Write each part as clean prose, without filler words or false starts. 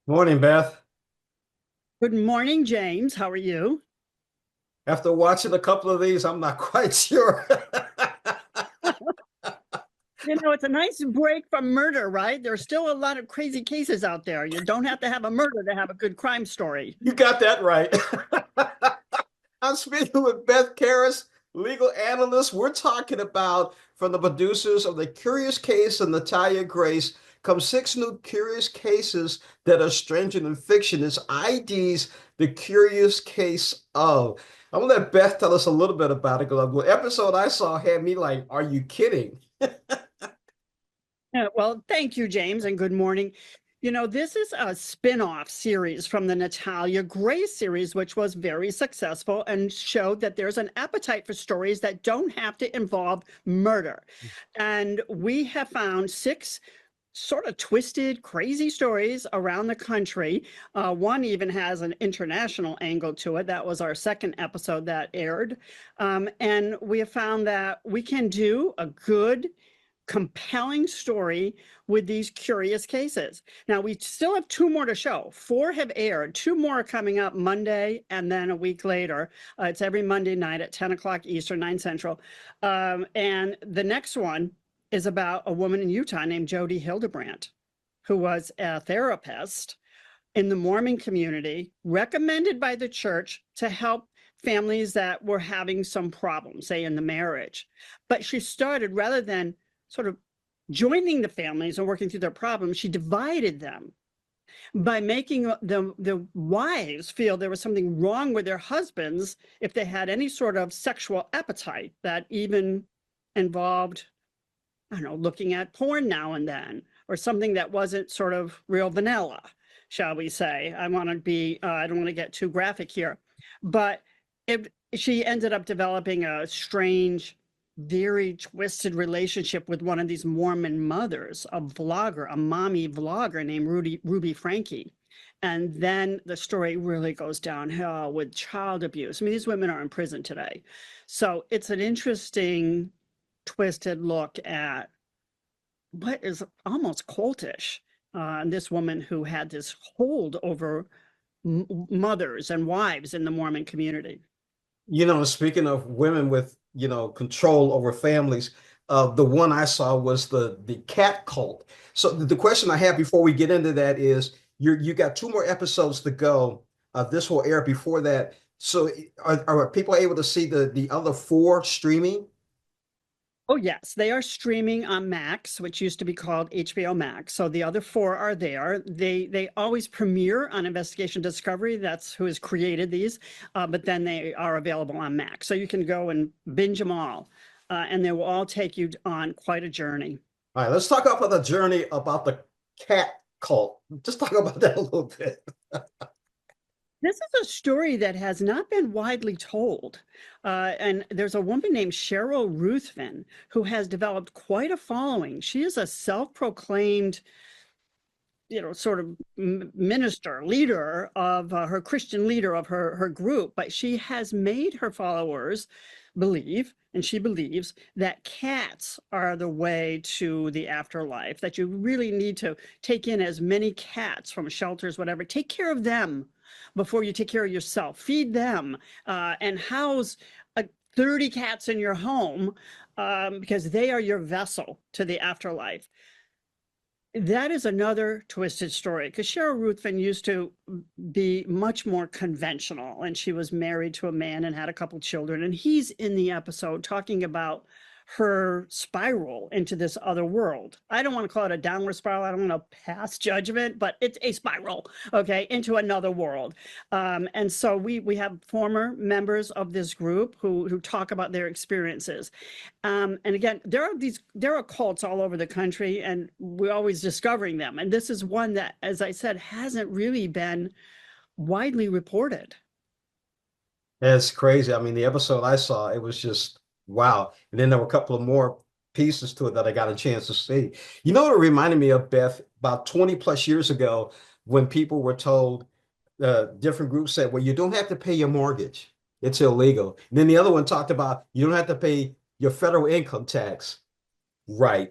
Morning, Beth. Good morning, James. How are you? After watching a couple of these, I'm not quite sure. It's a nice break from murder, right? There's still a lot of crazy cases out there. You don't have to have a murder to have a good crime story. You got that right. I'm speaking with Beth Karas, legal analyst. We're talking about from the producers of The Curious Case of Natalia Grace come six new curious cases that are stranger than fiction. It's IDs, The Curious Case of. I'm gonna let Beth tell us a little bit about it because the episode I saw had me like, are you kidding? Well, thank you, James, and good morning. This is a spin-off series from the Natalia Grace series, which was very successful and showed that there's an appetite for stories that don't have to involve murder. And we have found six sort of twisted, crazy stories around the country. One even has an international angle to it. That was our second episode that aired. And we have found that we can do a good, compelling story with these curious cases. Now, we still have two more to show. Four have aired. Two more are coming up Monday and then a week later. It's every Monday night at 10 o'clock Eastern, 9 Central. And the next one is about a woman in Utah named Jody Hildebrandt, who was a therapist in the Mormon community, recommended by the church to help families that were having some problems, say in the marriage. But she started, rather than sort of joining the families and working through their problems, she divided them by making the wives feel there was something wrong with their husbands if they had any sort of sexual appetite that even involved, I don't know, looking at porn now and then, or something that wasn't sort of real vanilla, shall we say. I don't want to get too graphic here, but she ended up developing a strange, very twisted relationship with one of these Mormon mothers, a vlogger, a mommy vlogger named Ruby Frankie. And then the story really goes downhill with child abuse. I mean, these women are in prison today. So it's an interesting, twisted look at what is almost cultish. This woman who had this hold over mothers and wives in the Mormon community. Speaking of women with, control over families, the one I saw was the cat cult. So the question I have before we get into that is you got two more episodes to go. This will air before that. So are people able to see the other four streaming? Oh, yes, they are streaming on Max, which used to be called HBO Max. So the other four are there. They always premiere on Investigation Discovery. That's who has created these, but then they are available on Max. So you can go and binge them all, and they will all take you on quite a journey. All right, let's talk about the journey about the cat cult. Just talk about that a little bit. This is a story that has not been widely told. And there's a woman named Cheryl Ruthven who has developed quite a following. She is a self-proclaimed, sort of minister, leader of her Christian leader of her group, but she has made her followers believe, and she believes that cats are the way to the afterlife, that you really need to take in as many cats from shelters, whatever, take care of them before you take care of yourself, feed them, and house 30 cats in your home, because they are your vessel to the afterlife. That is another twisted story, because Cheryl Ruthven used to be much more conventional, and she was married to a man and had a couple children. And he's in the episode talking about her spiral into this other world. I don't want to call it a downward spiral. I don't want to pass judgment, but it's a spiral, okay, into another world. And so we have former members of this group who talk about their experiences. And again, there are cults all over the country, and we're always discovering them. And this is one that, as I said, hasn't really been widely reported. It's crazy. I mean, the episode I saw, it was just wow. And then there were a couple of more pieces to it that I got a chance to see. You know what it reminded me of, Beth? About 20 plus years ago, when people were told, different groups said, well, you don't have to pay your mortgage. It's illegal. And then the other one talked about you don't have to pay your federal income tax. Right.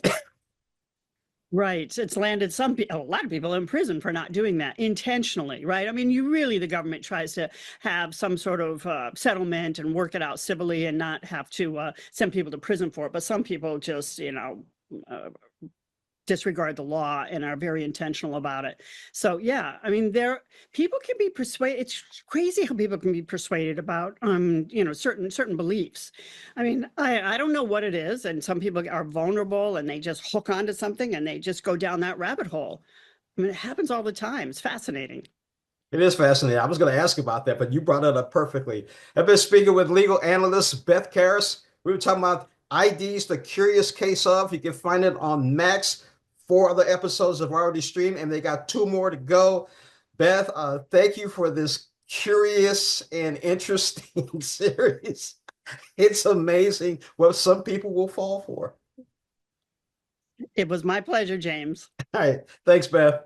Right. It's landed a lot of people in prison for not doing that intentionally, right? I mean, the government tries to have some sort of settlement and work it out civilly and not have to send people to prison for it. But some people just, uh, disregard the law and are very intentional about it. So yeah, I mean, people can be persuaded. It's crazy how people can be persuaded about certain beliefs. I mean, I don't know what it is, and some people are vulnerable and they just hook onto something and they just go down that rabbit hole. I mean, it happens all the time. It's fascinating. It is fascinating. I was going to ask about that, but you brought it up perfectly. I've been speaking with legal analyst Beth Karas. We were talking about IDs, the curious case of. You can find it on Max. 4 other episodes have already streamed, and they got 2 more to go. Beth, thank you for this curious and interesting series. It's amazing what some people will fall for. It was my pleasure, James. All right. Thanks, Beth.